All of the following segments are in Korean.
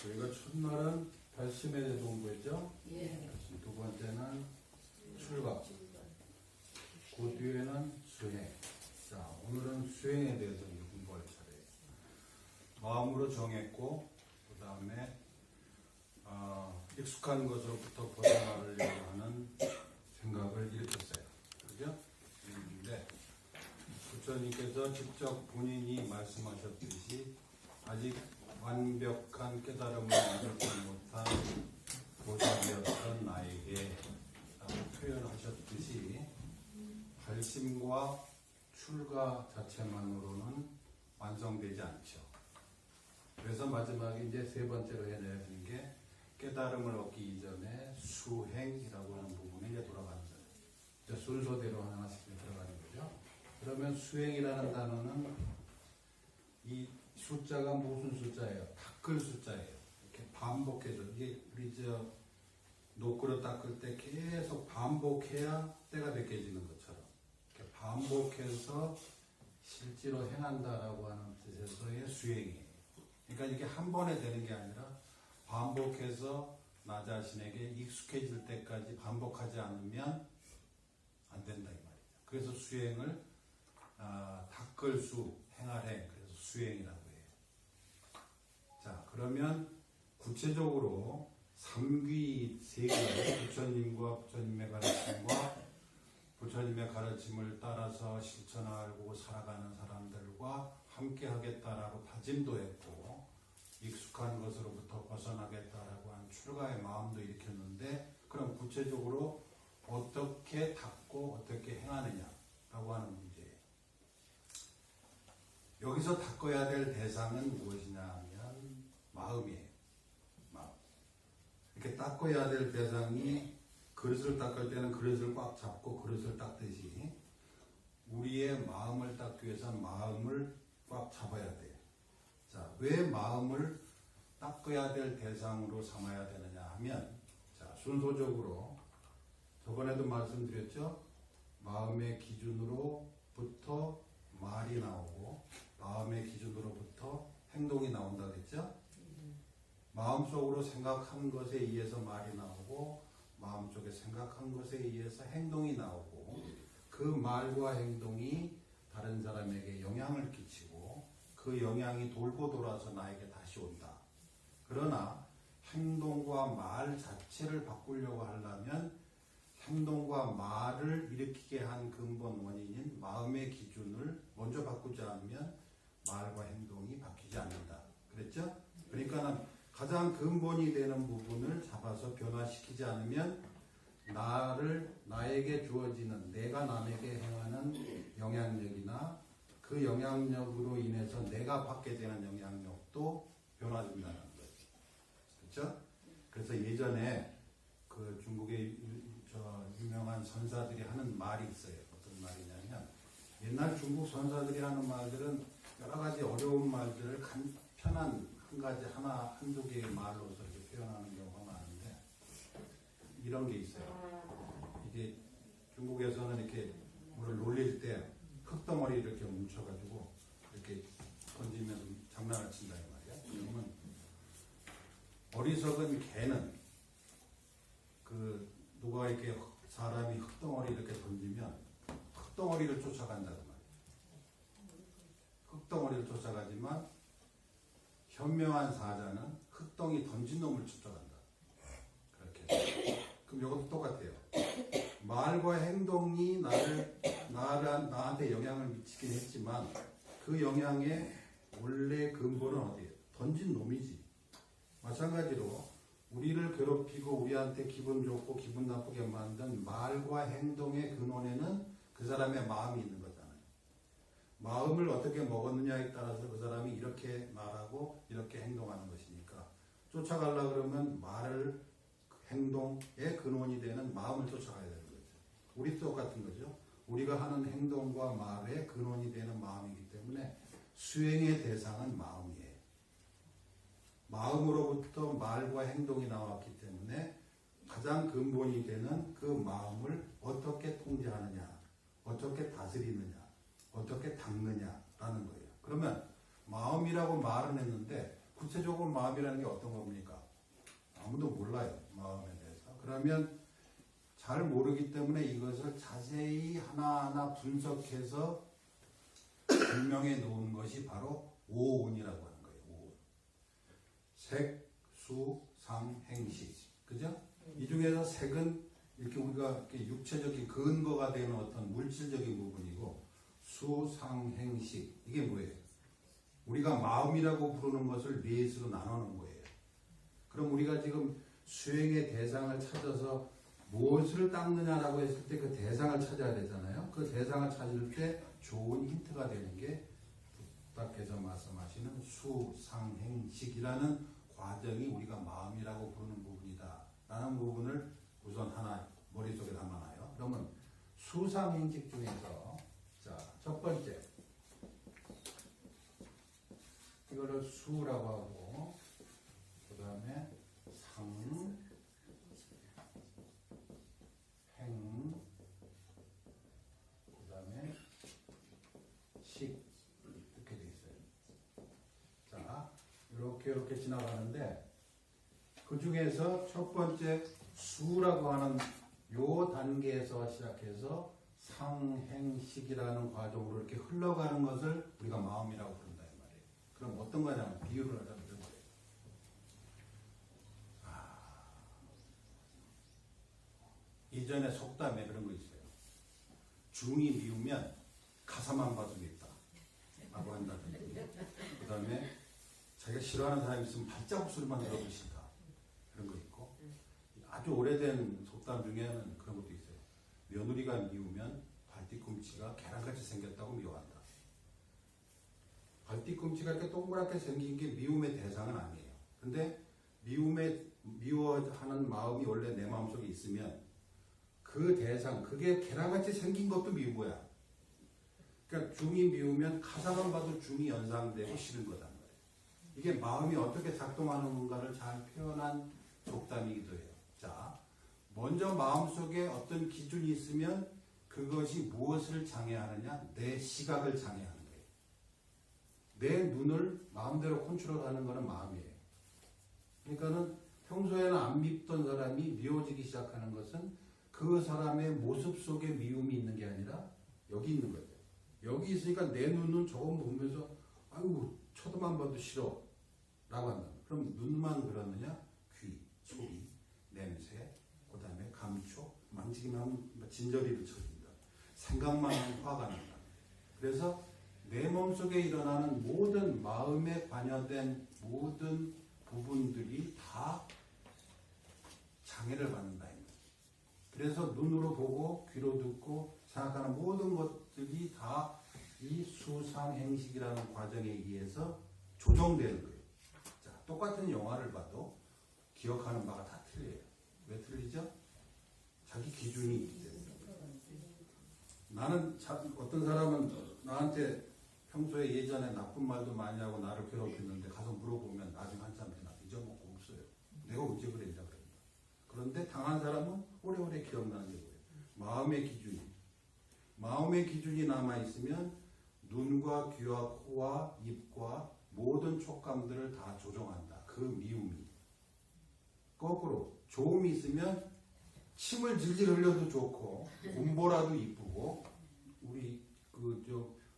저희가 첫날은 결심에 대해서 공부했죠? 예. 두 번째는 출각. 그 뒤에는 수행. 자, 오늘은 수행에 대해서 이제 공부할 차례예요. 마음으로 정했고, 그 다음에 익숙한 것으로부터 벗어나려고 하는 생각을 일으켰어요. 그죠? 근데 부처님께서 직접 본인이 말씀하셨듯이 아직 완벽한 깨달음을 얻지 못한 보살이었던 나에게 표현하셨듯이 발심과 출가 자체만으로는 완성되지 않죠. 그래서 마지막에 이제 세 번째로 해내야 되는 게 깨달음을 얻기 이전에 수행이라고 하는 부분에 이제 돌아가는 거예요. 이제 순서대로 하나씩 들어가는 거죠. 그러면 수행이라는 단어는 이 숫자가 무슨 숫자예요? 닦을 숫자예요. 이렇게 반복해서 이게 우리 노그릇 닦을 때 계속 반복해야 때가 벗겨지는 것처럼 이렇게 반복해서 실제로 행한다라고 하는 뜻에서의 수행이에요. 그러니까 이게 한 번에 되는 게 아니라 반복해서 나 자신에게 익숙해질 때까지 반복하지 않으면 안 된다 이 말이죠. 그래서 수행을 닦을 수, 행할 행, 그래서 수행이라고 해요. 자, 그러면 구체적으로 삼귀 세 개, 부처님과 부처님의 가르침과 부처님의 가르침을 따라서 실천하고 살아가는 사람들과 함께 하겠다라고 다짐도 했고, 익숙한 것으로부터 벗어나겠다라고 하는 출가의 마음도 일으켰는데, 그럼 구체적으로 어떻게 닦고 어떻게 행하느냐라고 하는 문제예요. 여기서 닦아야 될 대상은 무엇이냐 하면 마음이에요. 마음. 이렇게 닦아야 될 대상이 그릇을 닦을 때는 그릇을 꽉 잡고 그릇을 닦듯이 우리의 마음을 닦기 위해서는 마음을 꽉 잡아야 돼요. 자, 왜 마음을 닦아야 될 대상으로 삼아야 되느냐 하면, 자, 순서적으로 저번에도 말씀드렸죠? 마음의 기준으로부터 말이 나오고 마음의 기준으로부터 행동이 나온다 그랬죠? 마음속으로 생각한 것에 의해서 말이 나오고 마음속에 생각한 것에 의해서 행동이 나오고 그 말과 행동이 다른 사람에게 영향을 끼치고 그 영향이 돌고 돌아서 나에게 다시 온다. 그러나 행동과 말 자체를 바꾸려고 하려면 행동과 말을 일으키게 한 근본 원인인 마음의 기준을 먼저 바꾸지 않으면 말과 행동이 바뀌지 않는다. 그랬죠? 그러니까 가장 근본이 되는 부분을 잡아서 변화시키지 않으면 나에게 주어지는 내가 남에게 행하는 영향력이나 그 영향력으로 인해서 내가 받게 되는 영향력도 변화된다는 거죠. 그렇죠? 그래서 예전에 그 중국의 유명한 선사들이 하는 말이 있어요. 어떤 말이냐면 옛날 중국 선사들이 하는 말들은 여러 가지 어려운 말들을 편한 한 가지 한두 개의 말로서 이렇게 표현하는 경우가 많은데 이런 게 있어요. 이게 중국에서는 이렇게 물을 놀릴 때 흙덩어리 이렇게 뭉쳐가지고 이렇게 던지면서 장난을 친다 이 말이야. 그러면 어리석은 개는 누가 이렇게 사람이 흙덩어리 이렇게 던지면 흙덩어리를 쫓아간다는 말이에요. 흙덩어리를 쫓아가지만 현명한 사자는 흙덩이 던진 놈을 쫓아간다. 그렇게. 그럼 이것도 똑같아요. 말과 행동이 나한테 영향을 미치긴 했지만 그 영향의 원래 근본은 어디예요? 던진 놈이지. 마찬가지로 우리를 괴롭히고 우리한테 기분 좋고 기분 나쁘게 만든 말과 행동의 근원에는 그 사람의 마음이 있는 거잖아요. 마음을 어떻게 먹었느냐에 따라서 그 사람이 이렇게 말하고 이렇게 행동하는 것이니까 쫓아가려고 그러면 행동의 근원이 되는 마음을 쫓아가야 되는 거죠. 우리 똑같은 거죠. 우리가 하는 행동과 말의 근원이 되는 마음이기 때문에 수행의 대상은 마음이에요. 마음으로부터 말과 행동이 나왔기 때문에 가장 근본이 되는 그 마음을 어떻게 통제하느냐, 어떻게 다스리느냐, 어떻게 닦느냐라는 거예요. 그러면 마음이라고 말은 했는데 구체적으로 마음이라는 게 어떤 겁니까? 아무도 몰라요. 마음에 대해서. 그러면 잘 모르기 때문에 이것을 자세히 하나하나 분석해서 증명해 놓은 것이 바로 오운이라고 하는 거예요. 오운. 색, 수, 상, 행식. 그죠? 이 중에서 색은 이렇게 우리가 이렇게 육체적인 근거가 되는 어떤 물질적인 부분이고, 수, 상, 행식. 이게 뭐예요? 우리가 마음이라고 부르는 것을 넷으로 나누는 거예요. 그럼 우리가 지금 수행의 대상을 찾아서 무엇을 닦느냐라고 했을 때 그 대상을 찾아야 되잖아요. 그 대상을 찾을 때 좋은 힌트가 되는 게 부탁해서 말씀하시는 수상행식이라는 과정이 우리가 마음이라고 부르는 부분이다 라는 부분을 우선 하나 머릿속에 담아놔요. 그러면 수상행식 중에서 자, 첫 번째 이거를 수라고 하고, 그 다음에 상, 행, 그 다음에 식, 이렇게 돼 있어요. 자, 이렇게 지나가는데, 그 중에서 첫 번째 수라고 하는 요 단계에서 시작해서 상행식이라는 과정으로 이렇게 흘러가는 것을 우리가 마음이라고 부른다 이 말이에요. 그럼 어떤 거냐면 비유를 하자면 이런 거예요. 이전에 속담에 그런 거 있어요. 중이 미우면 가사만 봐도 맵다 라고 한다든지, 그 다음에 자기가 싫어하는 사람이 있으면 발자국 소리만 들어도 싫다, 그런 거 있고, 아주 오래된 속담 중에는 그런 것도 있어요. 며느리가 미우면 발뒤꿈치가 계란같이 생겼다고 미워한다. 발뒤꿈치가 이렇게 동그랗게 생긴 게 미움의 대상은 아니에요. 근데 미워하는 마음이 원래 내 마음속에 있으면 그 대상, 그게 계란같이 생긴 것도 미운 거야. 그러니까 중이 미우면 가사만 봐도 중이 연상되고 싫은 거단 말이에요. 이게 마음이 어떻게 작동하는 건가를 잘 표현한 속담이기도 해요. 자, 먼저 마음속에 어떤 기준이 있으면 그것이 무엇을 장애하느냐? 내 시각을 장애하는 거예요. 내 눈을 마음대로 컨트롤하는 거는 마음이에요. 그러니까는 평소에는 안 밉던 사람이 미워지기 시작하는 것은 그 사람의 모습 속에 미움이 있는 게 아니라 여기 있는 거죠. 여기 있으니까 내 눈은 저거 보면서 아이고 쳐다만 봐도 싫어 라고 한다. 그럼 눈만 그러느냐? 귀, 소리, 냄새, 그 다음에 감촉, 만지기만 하면 진저리를 쳐준다. 생각만 하면 화가 난다. 그래서 내 몸속에 일어나는 모든 마음에 관여된 모든 부분들이 다 장애를 받는다. 그래서 눈으로 보고 귀로 듣고 생각하는 모든 것들이 다 이 수상행식이라는 과정에 의해서 조정되는 거예요. 자, 똑같은 영화를 봐도 기억하는 바가 다 틀려요. 왜 틀리죠? 자기 기준이 있기 때문에. 나는 어떤 사람은 나한테 평소에 예전에 나쁜 말도 많이 하고 나를 괴롭혔는데 가서 물어보면 나중에 한참 지나 잊어먹고 없어요. 내가 언제 그랬냐 그랬나. 그런데 당한 사람은 오래오래 기억나는 게 뭐예요? 마음의 기준이. 마음의 기준이 남아있으면 눈과 귀와 코와 입과 모든 촉감들을 다 조종한다. 그 미움이. 거꾸로 좋음이 있으면 침을 질질 흘려도 좋고 몸보라도 이쁘고, 우리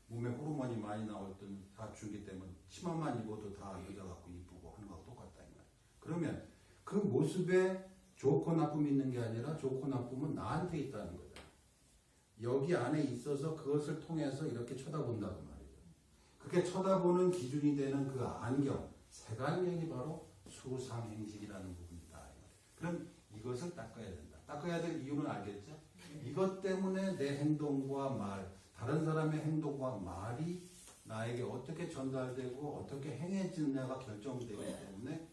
몸에 호르몬이 많이 나왔던 사춘기 때문에 치마만 입어도 다 여자 같고 이쁘고 하는 거하고 똑같다 이 말. 그러면 그 모습에 좋고 나쁨이 있는 게 아니라 좋고 나쁨은 나한테 있다는 거죠. 여기 안에 있어서 그것을 통해서 이렇게 쳐다본다고 말이죠. 그렇게 쳐다보는 기준이 되는 그 안경, 색안경이 바로 수상행식이라는 부분이다. 그럼 이것을 닦아야 된다. 닦아야 될 이유는 알겠죠? 이것 때문에 내 행동과 말, 다른 사람의 행동과 말이 나에게 어떻게 전달되고 어떻게 행해지느냐가 결정되기 때문에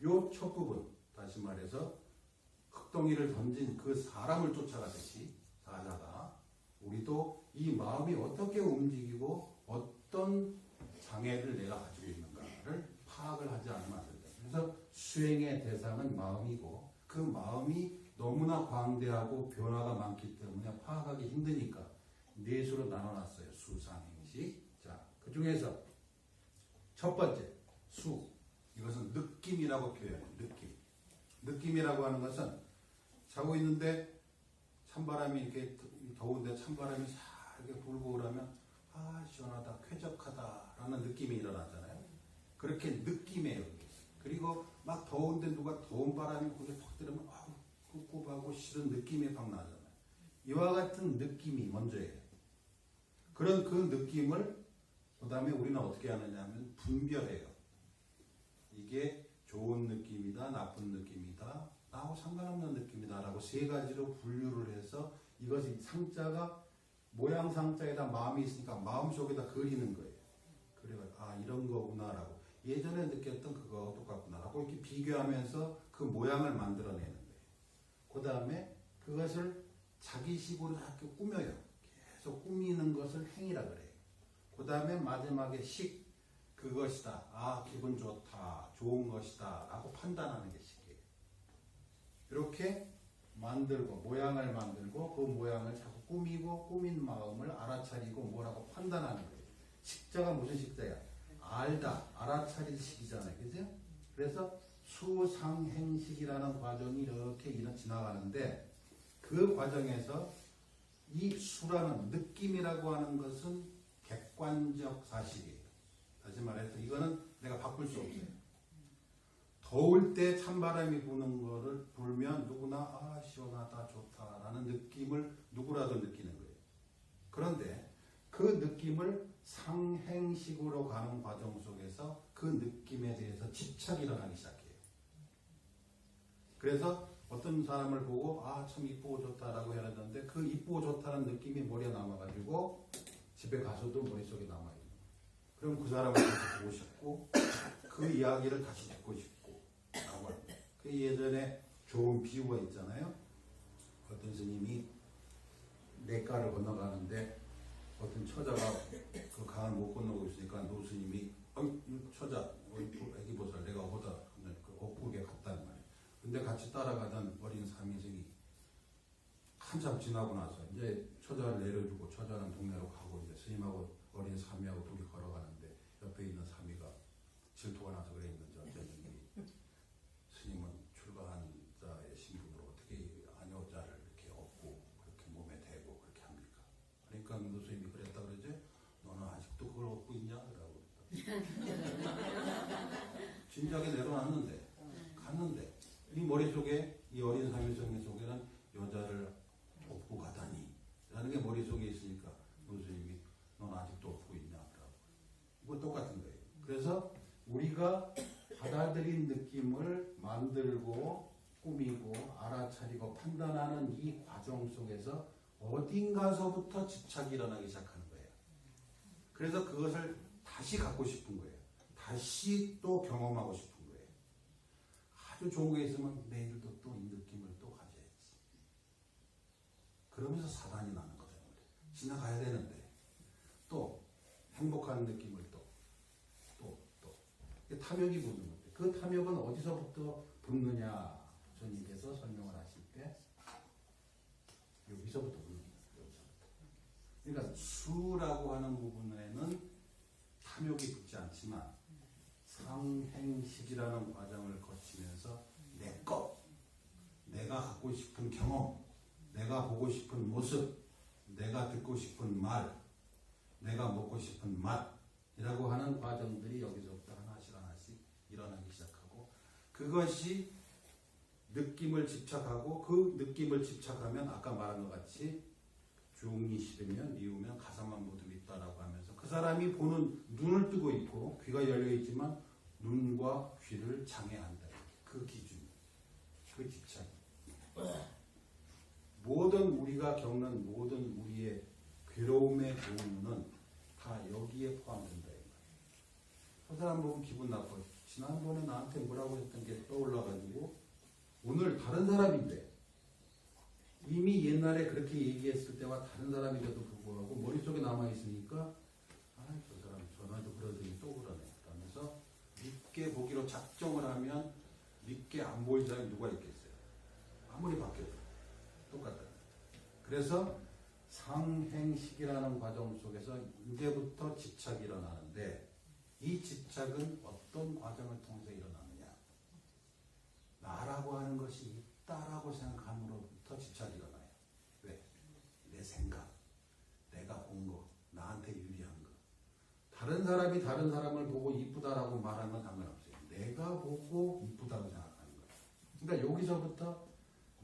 요 첫 부분, 다시 말해서 흙덩이를 던진 그 사람을 쫓아가듯이 사자가 우리도 이 마음이 어떻게 움직이고 어떤 장애를 내가 가지고 있는가를 파악을 하지 않으면 안 된다. 그래서 수행의 대상은 마음이고, 그 마음이 너무나 광대하고 변화가 많기 때문에 파악하기 힘드니까 넷으로 나눠놨어요. 수상행식. 자, 그 중에서 첫 번째 수. 이것은 느낌이라고 표현해요. 느낌이라고 하는 것은 자고 있는데 찬바람이 이렇게 더운데 찬바람이 싹 이렇게 불고 그러면 아 시원하다 쾌적하다라는 느낌이 일어나잖아요. 그렇게 느낌이에요. 그리고 막 더운데 누가 더운 바람이 거기에 팍 들으면 아우 꿉꿉하고 싫은 느낌이 막 나잖아요. 이와 같은 느낌이 먼저예요. 그런 그 느낌을 그 다음에 우리는 어떻게 하느냐 하면 분별해요. 이게 좋은 느낌이다, 나쁜 느낌이다, 나하고 상관없는 느낌이다 라고 세 가지로 분류를 해서 이것이 상자가 모양 상자에다 마음이 있으니까 마음속에다 그리는 거예요. 그래가지고 아 이런 거구나 라고 예전에 느꼈던 그거하고 똑같구나 라고 이렇게 비교하면서 그 모양을 만들어내는 거예요. 그 다음에 그것을 자기식으로 자꾸 꾸며요. 계속 꾸미는 것을 행이라 그래요. 그 다음에 마지막에 식, 그것이다. 아, 기분 좋다. 좋은 것이다. 라고 판단하는 게 식이에요. 이렇게 만들고, 모양을 만들고, 그 모양을 자꾸 꾸미고, 꾸민 마음을 알아차리고, 뭐라고 판단하는 거예요. 식자가 무슨 식자야? 알다, 알아차릴 식이잖아요. 그죠? 그래서 수상행식이라는 과정이 이렇게 지나가는데, 그 과정에서 이 수라는 느낌이라고 하는 것은 객관적 사실이에요. 다시 말해서 이거는 내가 바꿀 수 없어요. 더울 때 찬바람이 부는 거를 불면 누구나 아 시원하다 좋다라는 느낌을 누구라도 느끼는 거예요. 그런데 그 느낌을 상행식으로 가는 과정 속에서 그 느낌에 대해서 집착이 일어나기 시작해요. 그래서 어떤 사람을 보고 아 참 이쁘고 좋다라고 해놨는데 그 이쁘고 좋다는 느낌이 머리에 남아가지고 집에 가서도 머릿속에 남아요. 그럼 그 사람을 다시 보고 싶고 그 이야기를 다시 듣고 싶고 라고 합니다. 그 예전에 좋은 비유가 있잖아요. 어떤 스님이 냇가를 건너가는데 어떤 처자가 그 강을 못 건너고 있으니까 노스님이 처자 애기보살 내가 보다 그 옥국에 갔단 말이에요. 근데 같이 따라가던 어린 사미생이 한참 지나고 나서 이제 처자를 내려주고 처자는 동네로 가고 이제 스님하고 어린 사미하고 둘이 걸어가는데 옆에 있는 사미가 질투가 나서 그래 있는지 어쩐지 스님은 출가한 자의 신분으로 어떻게 아녀자를 이렇게 업고 그렇게 몸에 대고 그렇게 합니까? 그러니까 노스님이 그랬다 그러지 너는 아직도 그걸 업고 있냐? 라고 진작에 내려놨는데 갔는데 이 머릿속에 이 어린 사미성의 속에는 여자를 업고 가다니 라는 게 머릿속에 있으니까 노스님이 넌 아직도 업고 있냐? 라고. 이거 똑같은 거예요. 그래서 우리가 받아들인 느낌을 만들고 꾸미고 알아차리고 판단하는 이 과정 속에서 어딘가서부터 집착이 일어나기 시작하는 거예요. 그래서 그것을 다시 갖고 싶은 거예요. 다시 또 경험하고 싶은 거예요. 아주 좋은 게 있으면 내일도 또 이 느낌을 또 가져야지. 그러면서 사단이 나는 거예요. 지나가야 되는데 또 행복한 느낌을 또 탐욕이 붙는 거예요. 그 탐욕은 어디서부터 붙느냐 주님께서 설명을 하실 때 여기서부터 붙는 거예요. 그러니까 수라고 하는 부분에는 탐욕이 붙지 않지만 상행식이라는 과정을 거치면서 내 것, 내가 갖고 싶은 경험, 내가 보고 싶은 모습, 내가 듣고 싶은 말, 내가 먹고 싶은 맛이라고 하는 과정들이 여기서부터 하나씩 일어나기 시작하고 그것이 느낌을 집착하고 그 느낌을 집착하면 아까 말한 것 같이 종이 싫으면 미우면 가사만 모두 있다라고 하면서 그 사람이 보는 눈을 뜨고 있고 귀가 열려 있지만 눈과 귀를 장애한다. 그 기준, 그 집착. 모든 우리가 겪는 모든 우리의 괴로움의 도움은 다 여기에 포함된다. 그 사람 보면 기분 나빠. 지난번에 나한테 뭐라고 했던 게 떠올라가지고 오늘 다른 사람인데 이미 옛날에 그렇게 얘기했을 때와 다른 사람인데도 불구하고 머릿속에 남아있으니까 저 사람 전화도 그러더니 또 그러네 그러면서 믿게 보기로 작정을 하면 믿게 안 보일 사람이 누가 있겠어요. 아무리 바뀌어도 똑같다. 그래서 상행식이라는 과정 속에서 이제부터 집착이 일어나는데 이 집착은 어떤 과정을 통해서 일어나느냐? 나라고 하는 것이 있다라고 생각함으로부터 집착이 일어나요. 왜? 내 생각, 내가 본 거, 나한테 유리한 거. 다른 사람이 다른 사람을 보고 이쁘다라고 말하는 건 상관없어요. 내가 보고 이쁘다고 생각하는 거예요. 그러니까 여기서부터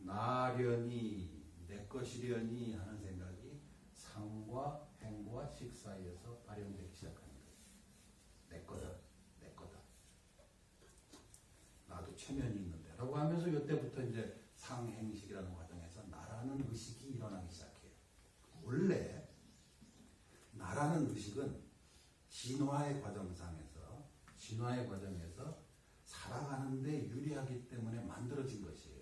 나려니, 내 것이려니 하는 생각이 상과 행과 식 사이에서 발현되기 시작하는 거예요. 내 거다, 내 거다. 나도 체면이 있는데 라고 하면서 이때부터 이제 상행식이라는 과정에서 나라는 의식이 일어나기 시작해요. 원래 나라는 의식은 진화의 과정에서 살아가는데 유리하기 때문에 만들어진 것이에요.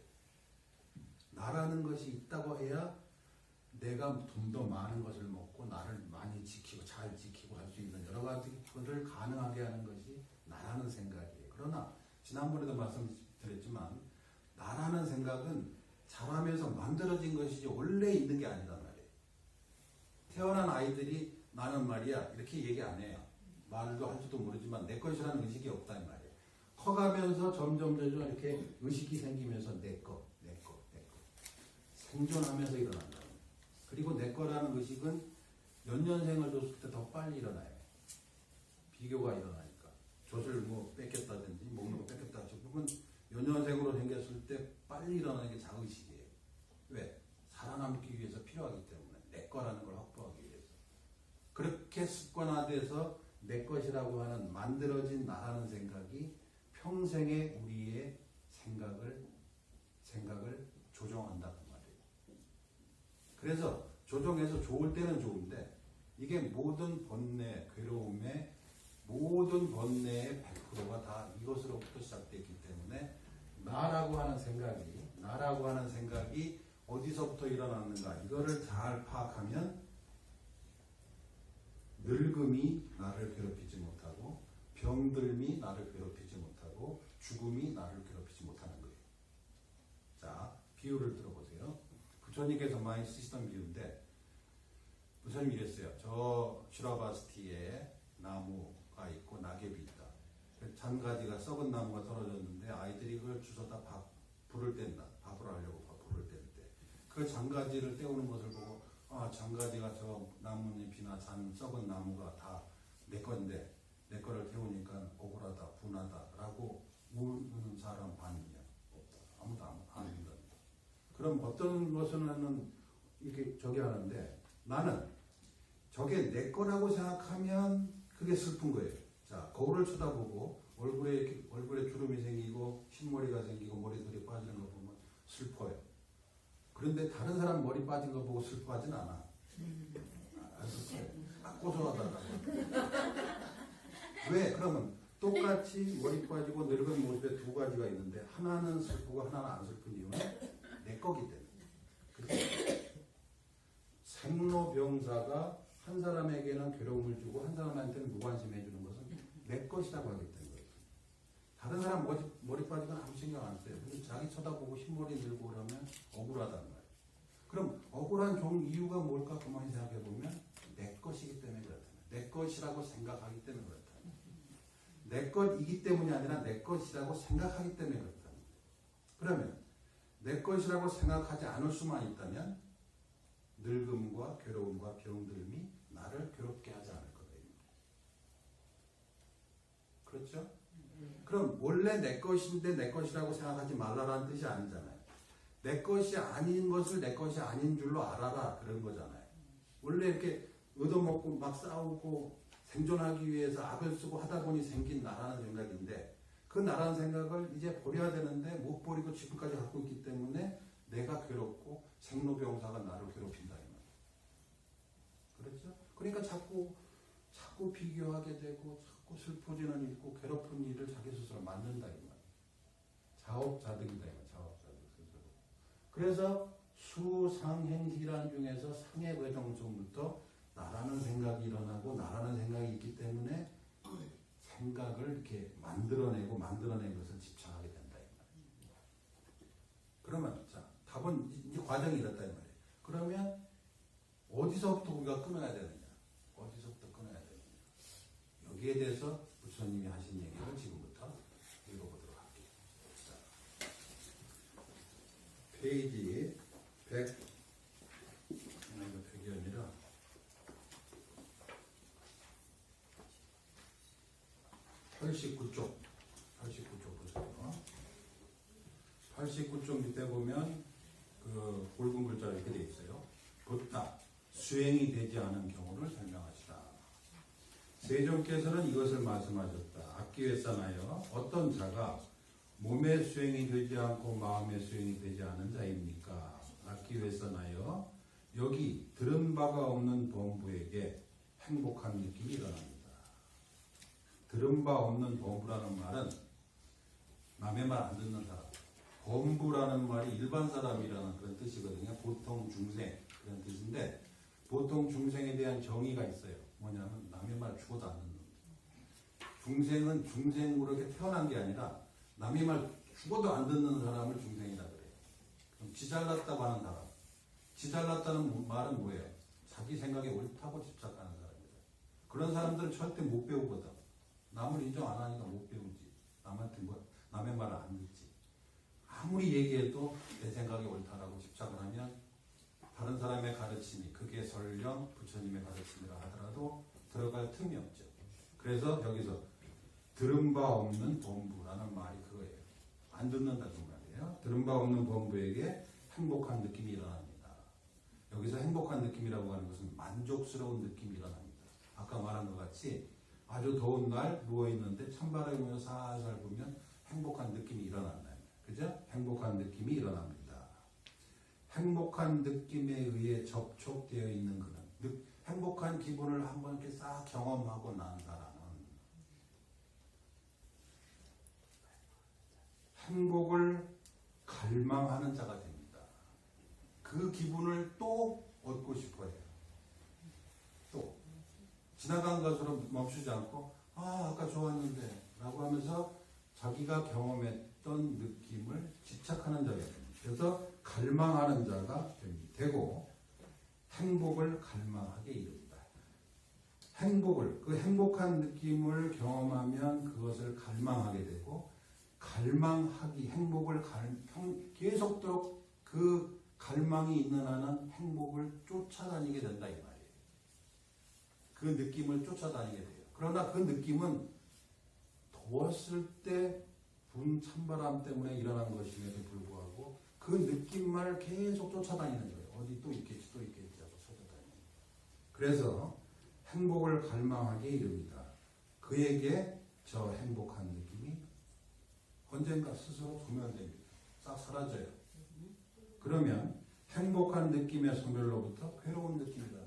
나라는 것이 있다고 해야 내가 좀 더 많은 것을 먹고 나를 많이 지키고 잘 지키고 할 수 있는 여러 가지를 가능하게 하는 것이 나라는 생각이에요. 그러나 지난번에도 말씀드렸지만 나라는 생각은 자라면서 만들어진 것이지 원래 있는 게 아니란 말이에요. 태어난 아이들이 나는 말이야 이렇게 얘기 안 해요. 말도 할지도 모르지만 내 것이라는 의식이 없단 말이에요. 커가면서 점점 이렇게 의식이 생기면서 내 거 생존하면서 일어난다. 그리고 내 거라는 의식은 연년생을 줬을 때 더 빨리 일어나요. 비교가 일어나니까. 젖을 뭐 뺏겼다든지 먹는 거 뺏겼다든지 그러면 연년생으로 생겼을 때 빨리 일어나는 게 자의식이에요. 왜? 살아남기 위해서 필요하기 때문에 내 거라는 걸 확보하기 위해서. 그렇게 습관화돼서 내 것이라고 하는 만들어진 나라는 생각이 평생에 우리의 생각을 조종한다는 말이에요. 그래서 조종해서 좋을 때는 좋은데 이게 모든 번뇌, 괴로움의 모든 번뇌의 100%가 다 이것으로부터 시작됐기 때문에 나라고 하는 생각이 어디서부터 일어났는가 이거를 잘 파악하면 늙음이 나를 괴롭히지 못하고 병들미 나를 괴롭히지 못하고 죽음이 나를 괴롭히지 못하는 거예요. 자, 비유를 들어보세요. 부처님께서 많이 쓰시던 비유인데 부처님이 이랬어요. 저 슈라바스티에 나무가 있고 낙엽이 있다. 잔가지가 썩은 나무가 떨어졌는데 아이들이 그걸 주워다 불을 뗀다. 밥을 하려고 불을 뗄 때 그 잔가지를 떼우는 것을 보고 잔가지가 저 나뭇잎이나 썩은 나무가 다 내 건데 내 거를 태우니까 억울하다, 분하다라고 우는 사람 반이냐? 없다. 아무도 안 믿는다. 그럼 어떤 것은 이렇게 저기 하는데 나는 저게 내 거라고 생각하면 그게 슬픈 거예요. 자, 거울을 쳐다보고 얼굴에 주름이 생기고 흰머리가 생기고 머리털이 빠지는 거 보면 슬퍼요. 그런데 다른 사람 머리 빠진 거 보고 슬퍼하진 않아. 안 슬퍼요. 고소하다가. 왜? 그러면 똑같이 머리 빠지고 늙은 모습에 두 가지가 있는데 하나는 슬프고 하나는 안 슬픈 이유는 내 거기 때문에. 그렇죠? 생로병사가 한 사람에게는 괴로움을 주고 한 사람한테는 무관심해 주는 것은 내 것이라고 하기 때문에. 다른 사람 머리 빠지거나 아무 신경 안 써요. 근데 자기 쳐다보고 흰머리 늘고 그러면 억울하단 말이에요. 그럼 억울한 이유가 뭘까? 그만 생각해 보면 내 것이기 때문에 그렇다. 내 것이라고 생각하기 때문에 그렇다. 내 것이기 때문이 아니라 내 것이라고 생각하기 때문에 그렇다. 그러면 내 것이라고 생각하지 않을 수만 있다면 늙음과 괴로움과 병들음이 나를 괴롭게 하지 않을 거예요. 그렇죠? 그럼 원래 내 것인데 내 것이라고 생각하지 말라라는 뜻이 아니잖아요. 내 것이 아닌 것을 내 것이 아닌 줄로 알아라 그런 거잖아요. 원래 이렇게 얻어먹고 막 싸우고 생존하기 위해서 악을 쓰고 하다 보니 생긴 나라는 생각인데 그 나라는 생각을 이제 버려야 되는데 못 버리고 지금까지 갖고 있기 때문에 내가 괴롭고 생로병사가 나를 괴롭힌다 이 말이에요. 그렇죠? 그러니까 자꾸 비교하게 되고 자꾸 슬퍼지는 일고 괴롭은 일을 자기 스스로 만든다 이 말이에요. 자업자득이다 이 말이에요. 자업자득 스스로. 그래서 수상행식이라는 중에서 상의 과정부터 나라는 생각이 일어나고 나라는 생각이 있기 때문에 생각을 이렇게 만들어낸 것을 집착하게 된다 이 말이에요. 그러면 자 답은 이제 과정이 이렇다 이 말이에요. 그러면 어디서부터 우리가 끊어야 되느냐? 어디서부터 끊어야 되느냐? 여기에 대해서 부처님이 하신 얘기를 지금부터 읽어보도록 할게요. 자, 페이지 100, 이거 100이 아니라 89쪽 보세요. 89쪽 밑에 보면 그 굵은 글자로 이렇게 되어 있어요. 부탁, 수행이 되지 않은 경우를 설명하시라. 세존께서는 이것을 말씀하셨다. 악기회사나여 어떤 자가 몸의 수행이 되지 않고 마음의 수행이 되지 않은 자입니까? 악기회사나여 여기 들은 바가 없는 범부에게 행복한 느낌이 일어납니다. 들은 바 없는 범부라는 말은 남의 말 안 듣는 사람. 범부라는 말이 일반 사람이라는 그런 뜻이거든요. 보통 중생 그런 뜻인데 보통 중생에 대한 정의가 있어요. 뭐냐면 남의 말 죽어도 안 듣는 중생은 중생으로 이렇게 태어난 게 아니라 남의 말 죽어도 안 듣는 사람을 중생이라 그래요. 그럼 지 잘났다고 하는 사람. 지 잘났다는 말은 뭐예요? 자기 생각에 옳다고 집착하는 사람이에요. 그런 사람들은 절대 못 배우거든. 남을 인정 안 하니까 못 배우지. 남한테 남의 말을 안 듣지. 아무리 얘기해도 내 생각이 옳다라고 집착을 하면 다른 사람의 가르침이 그게 설령 부처님의 가르침이라 하더라도 들어갈 틈이 없죠. 그래서 여기서 들은 바 없는 범부라는 말이 그거예요. 안 듣는다는 말이에요. 들은 바 없는 범부에게 행복한 느낌이 일어납니다. 여기서 행복한 느낌이라고 하는 것은 만족스러운 느낌이 일어납니다. 아까 말한 것 같이 아주 더운 날 누워있는데 찬바람이 불면서 살살 불면 행복한 느낌이 일어난다. 그죠? 행복한 느낌이 일어납니다. 행복한 느낌에 의해 접촉되어 있는 그는 행복한 기분을 한번 이렇게 싹 경험하고 난 사람은 행복을 갈망하는 자가 됩니다. 그 기분을 또 얻고 싶어해요. 또 지나간 것으로 멈추지 않고 아까 좋았는데 라고 하면서 자기가 경험했던 느낌을 집착하는 자가 됩니다. 그래서 갈망하는 자가 되고 행복을 갈망하게 이릅니다. 그 행복한 느낌을 경험하면 그것을 갈망하게 되고 행복을 계속토록 그 갈망이 있는 한은 행복을 쫓아다니게 된다 이 말이에요. 그 느낌을 쫓아다니게 돼요. 그러나 그 느낌은 더웠을 때 분 찬바람 때문에 일어난 것임에도 불구하고 그 느낌만을 계속 쫓아다니는 거예요. 어디 또 있겠지 하고 찾아다니는 거예요. 그래서 행복을 갈망하게 이릅니다. 그에게 저 행복한 느낌이 언젠가 스스로 소멸됩니다. 싹 사라져요. 그러면 행복한 느낌의 소멸로부터 괴로운 느낌이다.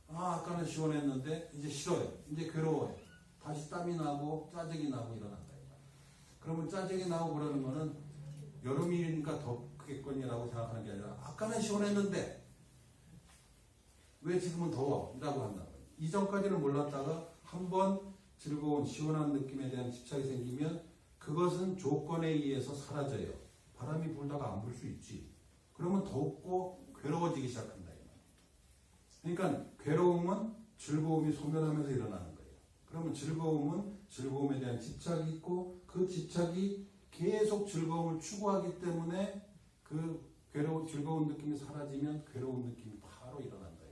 아까는 시원했는데 이제 싫어요. 이제 괴로워요. 다시 땀이 나고 짜증이 나고 일어난다. 그러면 짜증이 나고 그러는 거는 여름이니까 덥겠거니라고 생각하는 게 아니라 아까는 시원했는데 왜 지금은 더워? 라고 한다는 거예요. 이전까지는 몰랐다가 한번 즐거운 시원한 느낌에 대한 집착이 생기면 그것은 조건에 의해서 사라져요. 바람이 불다가 안 불 수 있지. 그러면 덥고 괴로워지기 시작한다. 그러니까 괴로움은 즐거움이 소멸하면서 일어나는 거예요. 그러면 즐거움은 즐거움에 대한 집착이 있고 그 집착이 계속 즐거움을 추구하기 때문에 그 즐거운 느낌이 사라지면 괴로운 느낌이 바로 일어난다.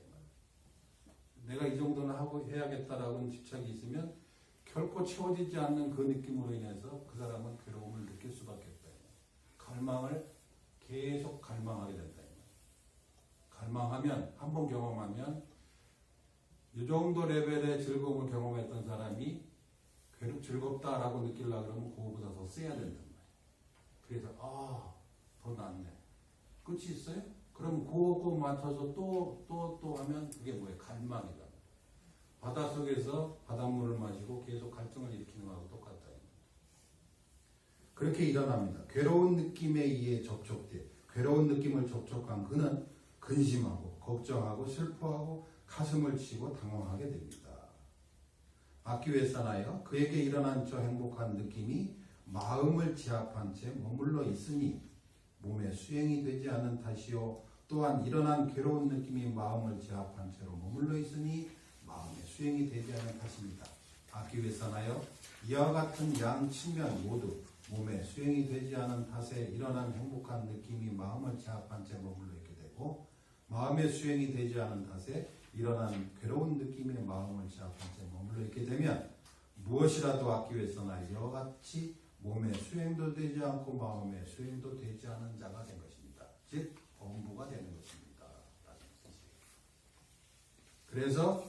내가 이 정도는 하고 해야겠다라고 집착이 있으면 결코 채워지지 않는 그 느낌으로 인해서 그 사람은 괴로움을 느낄 수밖에 없다. 갈망을 계속 갈망하게 된다. 갈망하면 한번 경험하면 이 정도 레벨의 즐거움을 경험했던 사람이 즐겁다라고 느끼려고 그러면 그거보다 더 세야 된단 말이에요. 그래서 더 낫네. 끝이 있어요? 그럼 그거 맞춰서 또 하면 그게 뭐예요? 갈망이다. 바닷속에서 바닷물을 마시고 계속 갈증을 일으키는 거하고 똑같다. 그렇게 일어납니다. 괴로운 느낌에 의해 괴로운 느낌을 접촉한 그는 근심하고 걱정하고 슬퍼하고 가슴을 치고 당황하게 됩니다. 악기회사나여 그에게 일어난 저 행복한 느낌이 마음을 제압한 채 머물러 있으니 몸에 수행이 되지 않은 탓이요 또한 일어난 괴로운 느낌이 마음을 제압한 채로 머물러 있으니 마음에 수행이 되지 않은 탓입니다. 악기회사나여 이와 같은 양 측면 모두 몸에 수행이 되지 않은 탓에 일어난 행복한 느낌이 마음을 제압한 채 머물러 있게 되고, 마음의 수행이 되지 않은 탓에 일어난 괴로운 느낌이 마음을 제압한 채 머물러 있게 되면 무엇이라도 얻기 위해서나 이와 같이 몸의 수행도 되지 않고 마음의 수행도 되지 않은 자가 된 것입니다. 즉 범부가 되는 것입니다. 그래서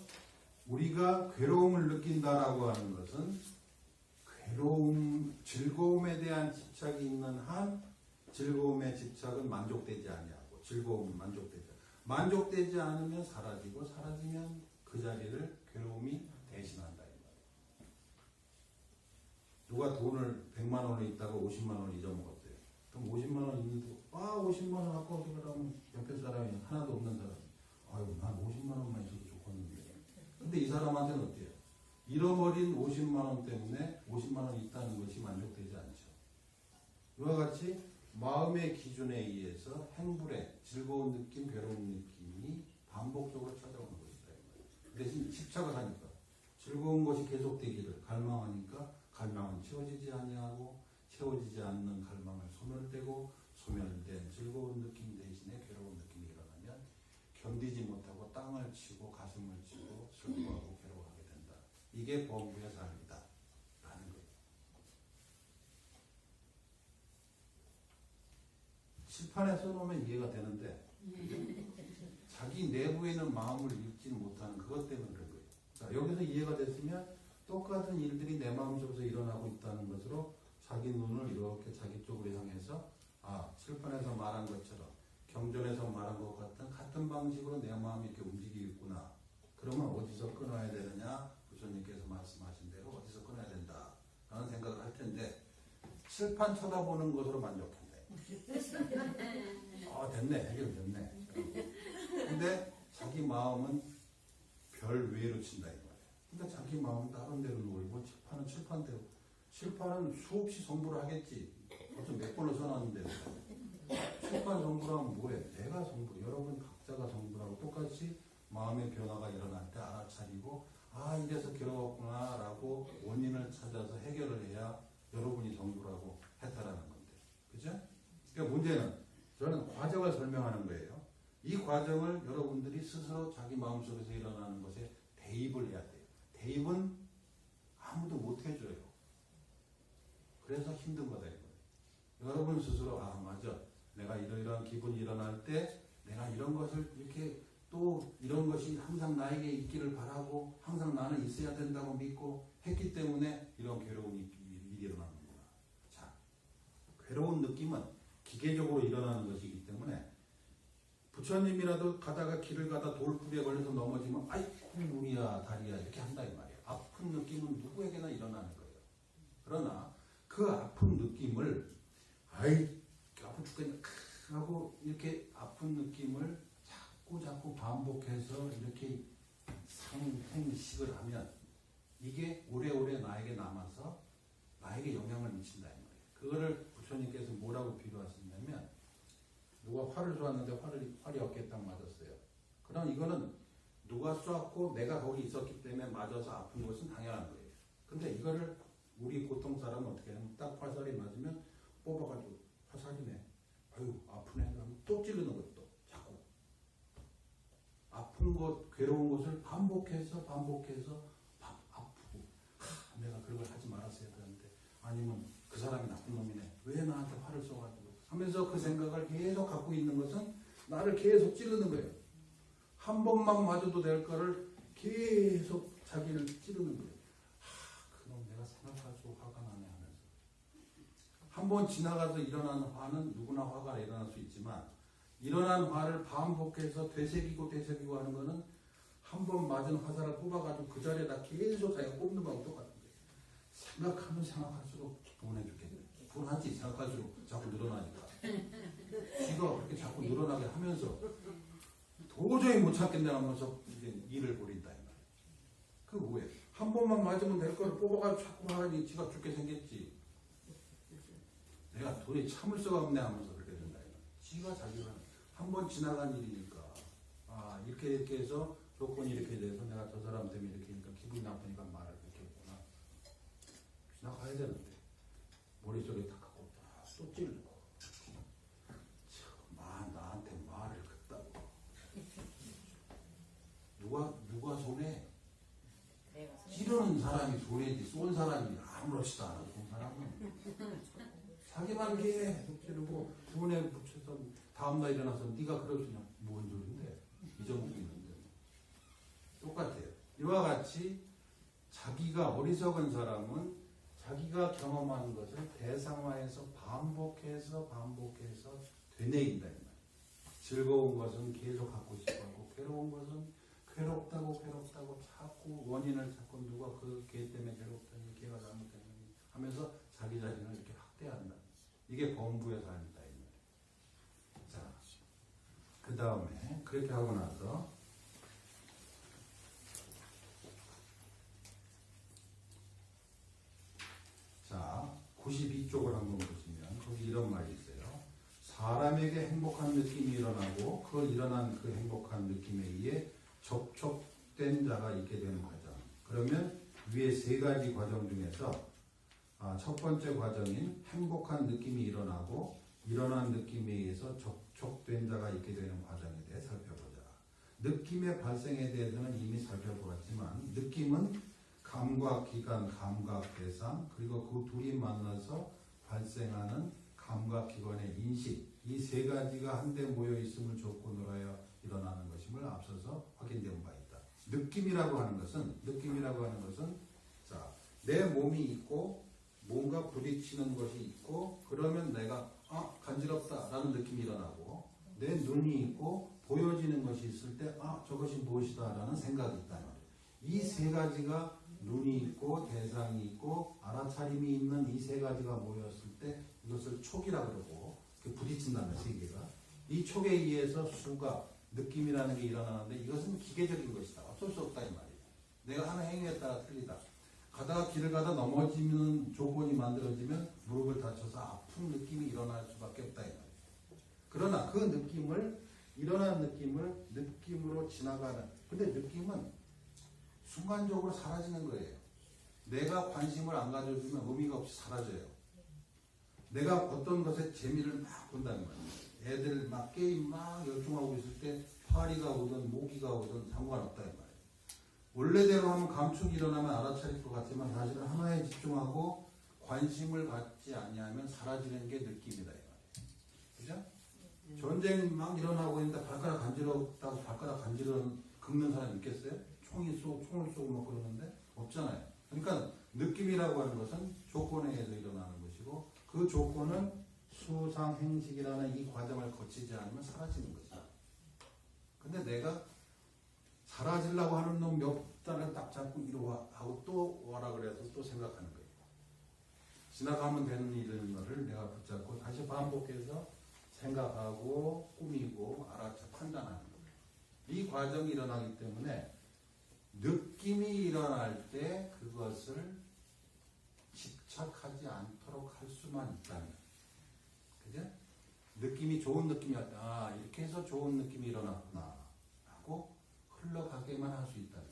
우리가 괴로움을 느낀다라고 하는 것은 즐거움에 대한 집착이 있는 한 즐거움의 집착은 만족되지 아니하고 즐거움은 만족되지 않으면 사라지고 사라지면 그 자리를 괴로움이 대신한다. 누가 돈을 100만 원을 있다가 50만 원을 잊어먹었어요. 그럼 50만 원 있는데 50만 원 갖고 어떻게 하면 옆에 사람이 하나도 없는 사람이 아유 난 50만 원만 있어도 좋겠는데. 근데 이 사람한테는 어때요? 잃어버린 50만 원 때문에 50만 원이 있다는 것이 만족되지 않죠. 이와 같이 마음의 기준에 의해서 행불의 즐거운 느낌, 괴로운 느낌이 반복적으로 찾아오는 것이다. 그 대신 집착을 하니까 즐거운 것이 계속되기를 갈망하니까 갈망은 채워지지 아니하고 채워지지 않는 갈망을 소멸되고 소멸된 즐거운 느낌 대신에 괴로운 느낌이 일어나면 견디지 못하고 땅을 치고 가슴을 치고 슬퍼하고 괴로워하게 된다. 이게 범부의 삶이다 라는 거예요. 칠판에 써놓으면 이해가 되는데 자기 내부에 있는 마음을 읽지 못하는 그것 때문에 그런 거예요. 자, 여기서 이해가 됐으면 똑같은 일들이 내 마음속에서 일어나고 있다는 것으로 자기 눈을 이렇게 자기 쪽으로 향해서 칠판에서 말한 것처럼 경전에서 말한 것 같은 방식으로 내 마음이 이렇게 움직이고 있구나. 그러면 어디서 끊어야 되느냐? 부처님께서 말씀하신 대로 어디서 끊어야 된다 라는 생각을 할 텐데 칠판 쳐다보는 것으로 만족한대. 됐네. 해결됐네. 근데 자기 마음은 별 외로 친다. 그러니까 자기 마음은 다른 데로 놀고 칠판은 칠판대로. 칠판은 수없이 성불을 하겠지. 어쩜 몇 번을 써놨는데 칠판 성불하면 뭐해? 내가 성불. 여러분 각자가 성불하고 똑같이 마음의 변화가 일어날 때 알아차리고 이래서 괴로웠구나 라고 원인을 찾아서 해결을 해야 여러분이 성불하고 했다라는 건데. 그죠? 그러니까 문제는 저는 과정을 설명하는 거예요. 이 과정을 여러분들이 스스로 자기 마음속에서 일어나는 것에 대입을 해야 돼요. 대입은 아무도 못 해줘요. 그래서 힘든 거다 이거예요. 여러분 스스로 맞아. 내가 이러이러한 기분이 일어날 때 내가 이런 것을 이렇게 또 이런 것이 항상 나에게 있기를 바라고 항상 나는 있어야 된다고 믿고 했기 때문에 이런 괴로움이 일어나는구나. 자, 괴로운 느낌은 기계적으로 일어나는 것이기 때문에 부처님이라도 가다가 길을 가다 돌부리에 걸려서 넘어지면 아이고 무리야 다리야 이렇게 한다 이 말이에요. 아픈 느낌은 누구에게나 일어나는 거예요. 그러나 그 아픈 느낌을 아프 죽겠네 하고 이렇게 아픈 느낌을 자꾸 반복해서 이렇게 상행식을 하면 이게 오래오래 나에게 남아서 나에게 영향을 미친다 이 말이에요. 그거를 부처님께서 뭐라고 비유하시냐면 누가 활을 쏘았는데 활이 어깨에 딱 맞았어요. 그럼 이거는 누가 쏘았고 내가 거기 있었기 때문에 맞아서 아픈 것은 당연한 거예요. 근데 이거를 우리 보통 사람은 어떻게 하냐면 딱 화살이 맞으면 뽑아가지고 화살이네. 아유 아프네. 그러면 또 찌르는 거예요. 또 자꾸. 아픈 것, 괴로운 것을 반복해서 아프고 내가 그런 걸 하지 말았어야 되는데 아니면 그 사람이 나쁜 놈이네. 왜 나한테 활을 쏘가지고 하면서 그 생각을 계속 갖고 있는 것은 나를 계속 찌르는 거예요. 한 번만 맞아도 될 거를 계속 자기를 찌르는 거예요. 그럼 내가 생각할수록 화가 나네 하면서. 한 번 지나가서 일어나는 화는 누구나 화가 일어날 수 있지만 일어난 화를 반복해서 되새기고 하는 거는 한 번 맞은 화살을 뽑아가지고 그 자리에다 계속 자기가 꼽는 거하고 똑같은 거예요. 생각하면 생각할수록 분해 죽겠네. 분하지 생각할수록 자꾸 늘어나니까. 쥐가 그렇게 자꾸 늘어나게 하면서 도저히 못 참겠네 하면서 이제 일을 벌인다 이 말이에요. 그 왜? 한 번만 맞으면 될 거를 뽑아가지고 자꾸 하니 쥐가 죽게 생겼지. 내가 도저히 참을 수가 없네 하면서 그렇게 된다 이 말이에요. 쥐가 자기가 한 번 지나간 일이니까 이렇게 해서 조건이 이렇게 돼서 내가 저 사람 때문에 이렇게 하니까 기분이 나쁘니까 말을 그렇게 했구나. 지나가야 되는데 머릿속에 딱 갖고 또 찔르고 나한테 말을 그따고 누가 손해? 찌르는 사람이 손해지 쏜 사람이 아무렇지도 않아. 쏜 사람은 자기만 계속 찌르고 손에 붙여서 다음날 일어나서 네가 그러시냐 뭔 소린데 이 정도 있는데 똑같아요. 이와 같이 자기가 어리석은 사람은 자기가 경험하는 것을 대상화해서 반복해서 되뇌인다. 즐거운 것은 계속 갖고 싶어하고 괴로운 것은 괴롭다고 자꾸 원인을 찾고 누가 걔 때문에 괴롭다니 걔가 잘못했니 하면서 자기 자신을 이렇게 학대한다. 이게 범부의 삶이다. 자, 그 다음에 그렇게 하고 나서 자 92쪽을 한번 보시면 거기 이런 말이 있어요. 사람에게 행복한 느낌이 일어나고 그 일어난 그 행복한 느낌에 의해 접촉된 자가 있게 되는 과정. 그러면 위에 세 가지 과정 중에서 첫 번째 과정인 행복한 느낌이 일어나고 일어난 느낌에 의해서 접촉된 자가 있게 되는 과정에 대해 살펴보자. 느낌의 발생에 대해서는 이미 살펴보았지만 느낌은 감각 기관, 감각 대상 그리고 그 둘이 만나서 발생하는 감각 기관의 인식 이 세 가지가 한데 모여 있음을 조건으로 하여 일어나는 것임을 앞서서 확인된 바 있다. 느낌이라고 하는 것은 자, 내 몸이 있고 뭔가 부딪히는 것이 있고 그러면 내가 간지럽다라는 느낌이 일어나고 내 눈이 있고 보여지는 것이 있을 때 저것이 무엇이다라는 생각이 있단 말이에요. 이 세 가지가 눈이 있고 대상이 있고 알아차림이 있는 이 세 가지가 모였을 때 이것을 촉이라고 그러고 부딪힌다는 세 개가 이 촉에 의해서 수가 느낌이라는 게 일어나는데 이것은 기계적인 것이다. 어쩔 수 없다 이 말이에요. 내가 하는 행위에 따라 틀리다. 가다가 길을 가다 넘어지는 조건이 만들어지면 무릎을 다쳐서 아픈 느낌이 일어날 수밖에 없다 이 말이에요. 그러나 그 느낌을 일어난 느낌을 느낌으로 지나가는 근데 느낌은 순간적으로 사라지는 거예요. 내가 관심을 안 가져주면 의미가 없이 사라져요. 내가 어떤 것에 재미를 막 본다는 거예요. 애들 막 게임 막 열중하고 있을 때 파리가 오든 모기가 오든 상관없다 이 말이에요. 원래대로 하면 감촉이 일어나면 알아차릴 것 같지만 사실은 하나에 집중하고 관심을 갖지 아니하면 사라지는 게 느낌이다 이 말이에요. 그죠? 전쟁이 막 일어나고 있는데 발가락 간지럽다고 발가락 긁는 사람 있겠어요? 총을 쏘고 막 그러는데 없잖아요. 그러니까 느낌이라고 하는 것은 조건에 의해서 일어나는 것이고 그 조건은 수상행식이라는 이 과정을 거치지 않으면 사라지는 거죠. 근데 내가 사라지려고 하는 놈 몇 달을 딱 잡고 이러고 하고 또 와라 그래서 또 생각하는 거예요. 지나가면 되는 일을 내가 붙잡고 다시 반복해서 생각하고 꾸미고 알아채 판단하는 거예요. 이 과정이 일어나기 때문에 느낌이 일어날 때 그것을 집착하지 않도록 할 수만 있다면, 그죠? 느낌이 좋은 느낌이었다. 이렇게 해서 좋은 느낌이 일어났구나 하고 흘러가게만 할 수 있다면,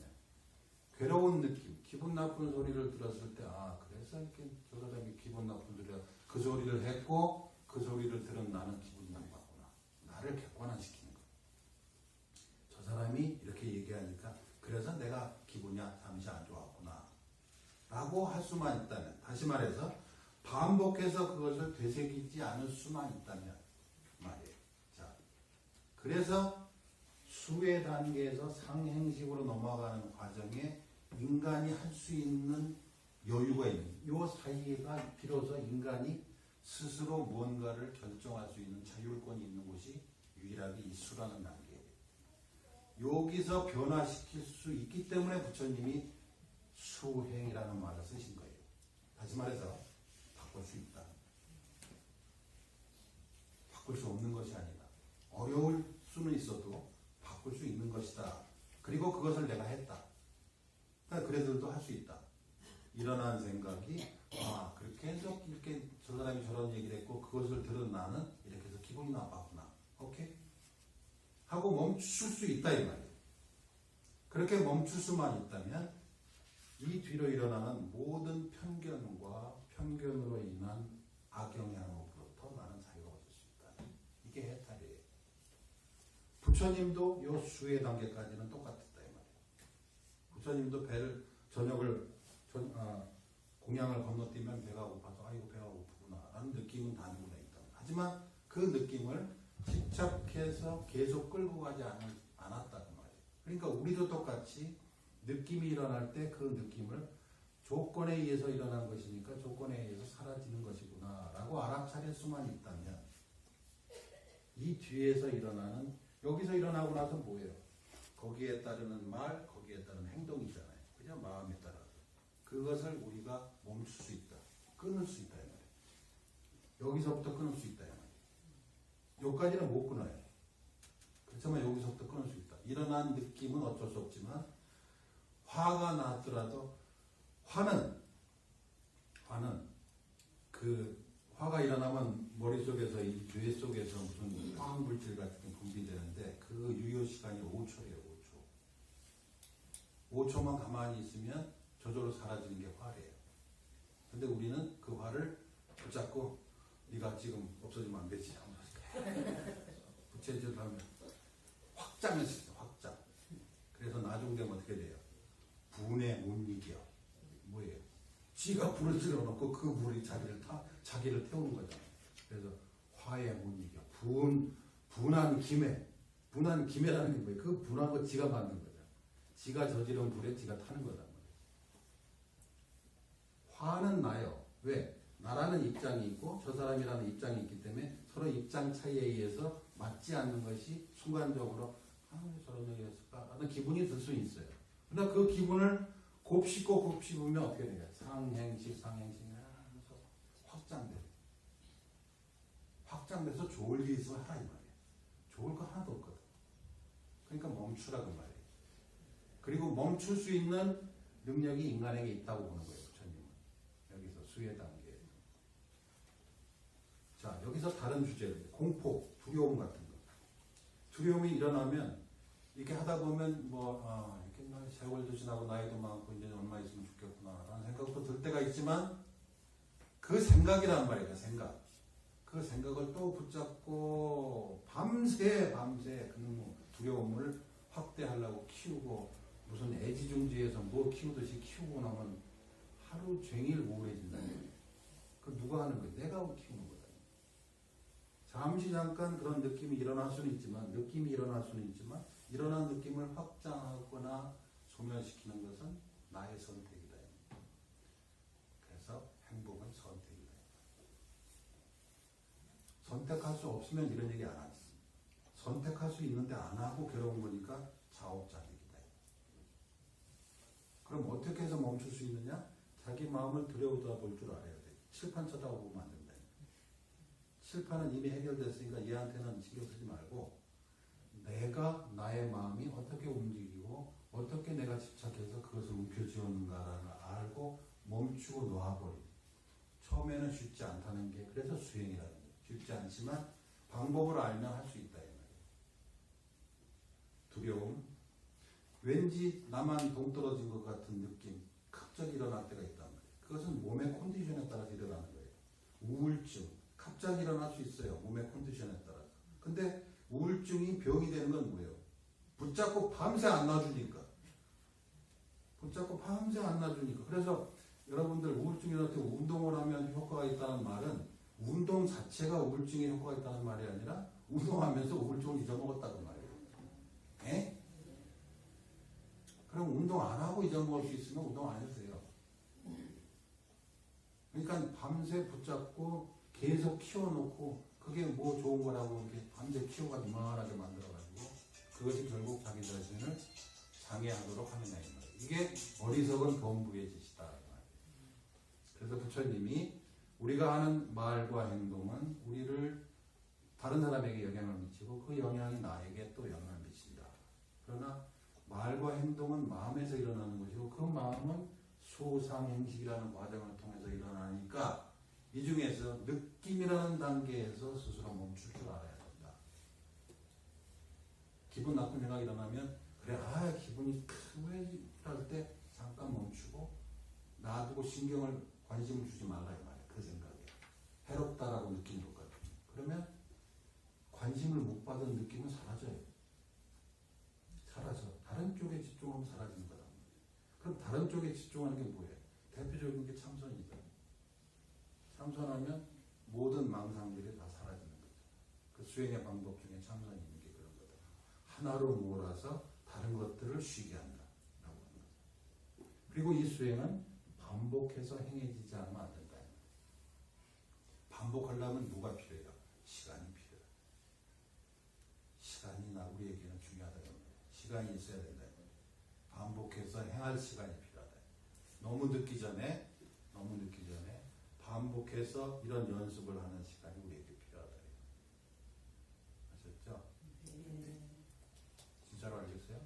괴로운 느낌, 기분 나쁜 소리를 들었을 때 그래서 이렇게 저 사람이 기분 나쁜 소리가 그 소리를 했고 그 소리를 들은 나는 기분이 나빴구나. 나를 객관화시키는 거예요. 저 사람이 이렇게 얘기하니까 그래서 내가 기분이 잠시 안 좋았구나 라고 할 수만 있다면, 다시 말해서 반복해서 그것을 되새기지 않을 수만 있다면 말이에요. 자, 그래서 수의 단계에서 상행식으로 넘어가는 과정에 인간이 할 수 있는 여유가 있는, 이 사이가 비로소 인간이 스스로 무언가를 결정할 수 있는 자율권이 있는 곳이 유일하게 이 수라는 단계예요. 여기서 변화시킬 수 있기 때문에 부처님이 수행이라는 말을 쓰신 거예요. 다시 말해서 바꿀 수 있다. 바꿀 수 없는 것이 아니다. 어려울 수는 있어도 바꿀 수 있는 것이다. 그리고 그것을 내가 했다. 그러니까 그래들도 할 수 있다. 일어난 생각이 그렇게 해서 이렇게 저 사람이 저런 얘기를 했고 그것을 들은 나는 이렇게 해서 기분이 나빴구나. 오케이? 하고 멈출 수 있다 이 말이에요. 그렇게 멈출 수만 있다면 이 뒤로 일어나는 모든 편견과 편견으로 인한 악영향으로부터 나는 자유가 얻을 수 있다. 이게 해탈이에요. 부처님도 요 수의 단계까지는 똑같았다 이 말이에요. 부처님도 저녁을 공양을 건너뛰면 배가 고파서 아이고 배가 고프구나 라는 느낌은 다 누구나 있다. 하지만 그 느낌을 집착해서 계속 끌고 가지 않았다는 말이에요. 그러니까 우리도 똑같이 느낌이 일어날 때 그 느낌을 조건에 의해서 일어난 것이니까 조건에 의해서 사라지는 것이구나 라고 알아차릴 수만 있다면 이 뒤에서 일어나는 여기서 일어나고 나서 뭐예요? 거기에 따르는 말, 거기에 따르는 행동이잖아요. 그냥 마음에 따라서 그것을 우리가 멈출 수 있다. 끊을 수 있다 이 말이에요. 여기서부터 끊을 수 있다 이 말이에요. 여기까지는 못 끊어요. 그렇지만 여기서부터 끊을 수 있다. 일어난 느낌은 어쩔 수 없지만 화가 났더라도 화는 그 화가 일어나면 머릿속에서 이 뇌 속에서 무슨 화학물질 같은 게 분비되는데 그 유효 시간이 5초예요. 5초만 가만히 있으면 저절로 사라지는 게 화래요. 근데 우리는 그 화를 붙잡고 네가 지금 없어지면 안 되지. 부채질 하면 확장을 시켜요. 확장. 그래서 나중 되면 어떻게 돼요? 분에 못 이겨. 뭐예요? 지가 불을 질러놓고 그 불이 자기를 태우는 거잖아요. 그래서 화에 못 이겨. 분한 김해라는 게 뭐예요? 그 분한 거 지가 만든 거죠. 지가 저지른 불에 지가 타는 거단 말이에요. 화는 나요. 왜? 나라는 입장이 있고 저 사람이라는 입장이 있기 때문에 서로 입장 차이에 의해서 맞지 않는 것이 순간적으로 왜 저런 얘기 했을까? 라는 기분이 들 수 있어요. 그러나 그 기분을 곱씹으면 어떻게 돼요? 상행식 하면서 확장돼서 좋을 일이 있으면 하라 이 말이에요. 좋을 거 하나도 없거든. 그러니까 멈추라고 말이에요. 그리고 멈출 수 있는 능력이 인간에게 있다고 보는 거예요. 부처님은. 여기서 수의 단계. 자, 여기서 다른 주제로 공포, 두려움 같은 거. 두려움이 일어나면 이렇게 하다 보면 이렇게 세월도 지나고 나이도 많고 이제 얼마 있으면 죽겠구나라는 생각도 들 때가 있지만 그 생각이란 말이에요. 생각. 그 생각을 또 붙잡고 밤새 그 두려움을 확대하려고 키우고 무슨 애지중지에서 뭐 키우듯이 키우고 나면 하루 종일 우울해진다는 거예요. 그 누가 하는 거예요? 내가 키우는 거다. 잠시 잠깐 그런 느낌이 일어날 수는 있지만 일어난 느낌을 확장하거나 소멸시키는 것은 나의 선택이다. 그래서 행복은 선택이다. 선택할 수 없으면 이런 얘기 안 하지. 선택할 수 있는데 안 하고 괴로운 거니까 자업자득이다. 그럼 어떻게 해서 멈출 수 있느냐? 자기 마음을 들여다볼 줄 알아야 돼. 칠판 쳐다보면 안 된다. 칠판은 이미 해결됐으니까 얘한테는 신경 쓰지 말고 내가 나의 마음이 어떻게 움직이고 어떻게 내가 집착해서 그것을 움켜쥐었는가를 알고 멈추고 놓아버리고 처음에는 쉽지 않다는 게 그래서 수행이라는 거예요. 쉽지 않지만 방법을 알면 할 수 있다. 두려움, 왠지 나만 동떨어진 것 같은 느낌 갑자기 일어날 때가 있단 말이에요. 그것은 몸의 컨디션에 따라서 일어나는 거예요. 우울증 갑자기 일어날 수 있어요. 몸의 컨디션에 따라서. 근데 우울증이 병이 되는 건 뭐예요? 붙잡고 밤새 안 놔주니까. 그래서 여러분들 우울증이 일어날 때 운동을 하면 효과가 있다는 말은 운동 자체가 우울증에 효과가 있다는 말이 아니라 운동하면서 우울증을 잊어먹었다고 말이에요. 에? 그럼 운동 안 하고 잊어먹을 수 있으면 운동 안 해주세요. 그러니까 밤새 붙잡고 계속 키워놓고 그게 뭐 좋은 거라고 이렇게 밤새 키워가지고 이만하게 만들어가지고 그것이 결국 자기 자신을 장애하도록 하느냐 이 말이에요. 이게 어리석은 범부의 짓이다. 그래서 부처님이 우리가 하는 말과 행동은 우리를 다른 사람에게 영향을 미치고 그 영향이 나에게 또 영향을 미친다. 그러나 말과 행동은 마음에서 일어나는 것이고 그 마음은 수상행식이라는 과정을 통해서 일어나니까 이 중에서 느낌이라는 단계에서 스스로 멈출 줄 알아야 된다. 기분 나쁜 생각이 일어나면 그래 기분이 왜 할 때 잠깐 멈추고 놔두고 신경을 관심을 주지 말라 이 말이야. 그 생각에 해롭다라고 느낀 것까지. 그러면 관심을 못 받은 느낌은 사라져요. 사라져. 다른 쪽에 집중하면 사라지는 거다. 그럼 다른 쪽에 집중하는 게 뭐예요? 대표적인 게 참선이다. 참선하면 모든 망상들이 다 사라지는 거죠. 그 수행의 방법 중에 참선이 있는 게 그런 거다. 하나로 몰아서 다른 것들을 쉬게 한다. 라고 하는 거죠. 그리고 이 수행은 반복해서 행해지지 않으면 안 된다. 반복하려면 뭐가 필요해요? 시간이 필요해요. 시간이나 우리에게는 중요하다는 거예요. 시간이 있어야 된다. 반복해서 행할 시간이 필요하다. 너무 늦기 전에 반복해서 이런 연습을 하는 시간이 우리에게 필요하다. 아셨죠? 진짜로 알겠어요?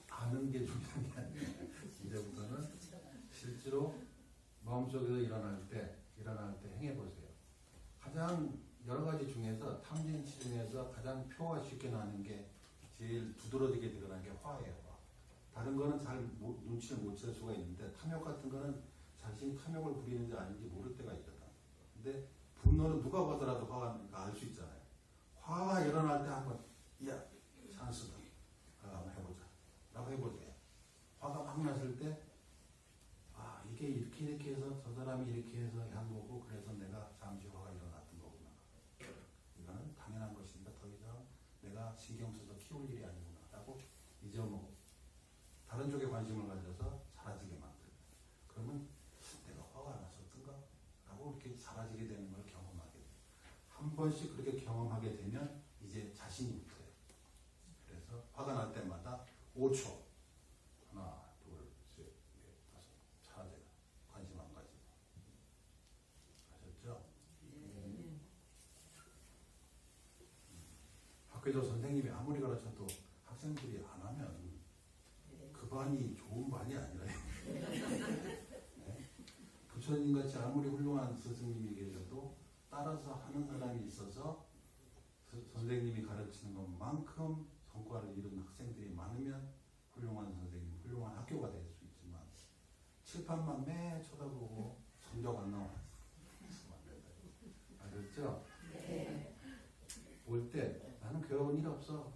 아는 게 중요한 게 아니에요. 이제부터는 실제로 마음속에서 일어날 때 행해보세요. 가장 여러 가지 중에서 탐진치 중에서 가장 표가 쉽게 나는 게 제일 두드러지게 드러나는 게 화예요. 화. 다른 거는 잘 눈치를 못 챌 수가 있는데 탐욕 같은 거는 자신이 탐욕을 부리는지 아닌지 모를 때가 있거든. 근데 분노는 누가 보더라도 화가 나니까 알 수 있잖아요. 화가 일어날 때 한번 야 찬스다. 한번 해보자. 라고 해보세요. 화가 막 났을 때 아 이게 이렇게 해서 저 사람이 이렇게 해서 한 거고 그래서 내가 잠시 화가 일어났던 거구나. 이거는 당연한 것이니까 더 이상 내가 신경 써서 키울 일이 아니구나 라고 잊어먹고 다른 쪽에 관심을 가져서 사라지게 만들어요. 그러면 내가 화가 났었던가? 라고 이렇게 사라지게 되는 걸 경험하게 돼요. 한 번씩 그렇게 경험하게 되면 이제 자신이 붙어요. 그래서 화가 날 때마다 5초 하나, 둘, 셋, 넷, 다섯 사라져요. 관심 안 가지고. 아셨죠? 학교에서 선생님이 아무리 가르쳐도 학생들이 안 하면 그 반이 좋은 반이 아니라요. 네? 부처님같이 아무리 훌륭한 스승님이 계셔도 따라서 하는 사람이 있어서 선생님이 가르치는 것만큼 성과를 이룬 학생들이 많으면 훌륭한 선생님, 훌륭한 학교가 될 수 있지만 칠판만 매 쳐다보고 성적 안 나와. 알겠죠? 네. 올 때 나는 괴로운 일 없어.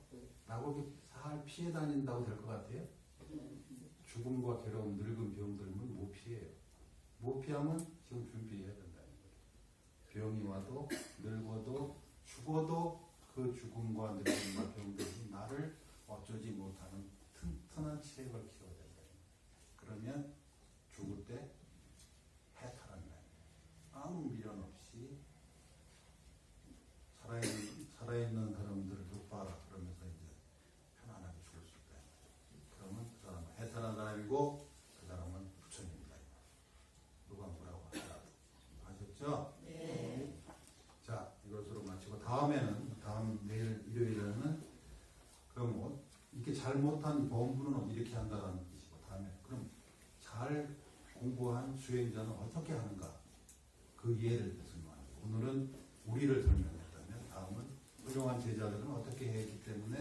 라고 이렇게 살 피해 다닌다고 될 것 같아요? 죽음과 괴로움, 늙은 병들면 못 피해요. 못 피하면 지금 준비해야 된다는 거예요. 병이 와도 늙어도 죽어도 그 죽음과 늙음과 병들이 나를 어쩌지 못하는 튼튼한 체력을 키워야 된다. 그러면 죽을 때 해탈한다. 아무 미련 없이 살아있는 사람들을 룩봐라 그러면서 이제 편안하게 죽을 수 있다. 그러면 그 사람은 해탈한 사람이고 그 사람은 부처님이다. 누가 뭐라고 하더라도. 아셨죠? 네. 자, 이것으로 마치고 다음 내일 일요일에는 그럼 뭐 이렇게 잘못한 범부는 이렇게 한다라는 뜻이고 다음에 그럼 잘 공부한 수행자는 어떻게 하는가 그 예를 설명합니다. 오늘은 우리를 설명했다면 다음은 훌륭한 제자들은 어떻게 했기 때문에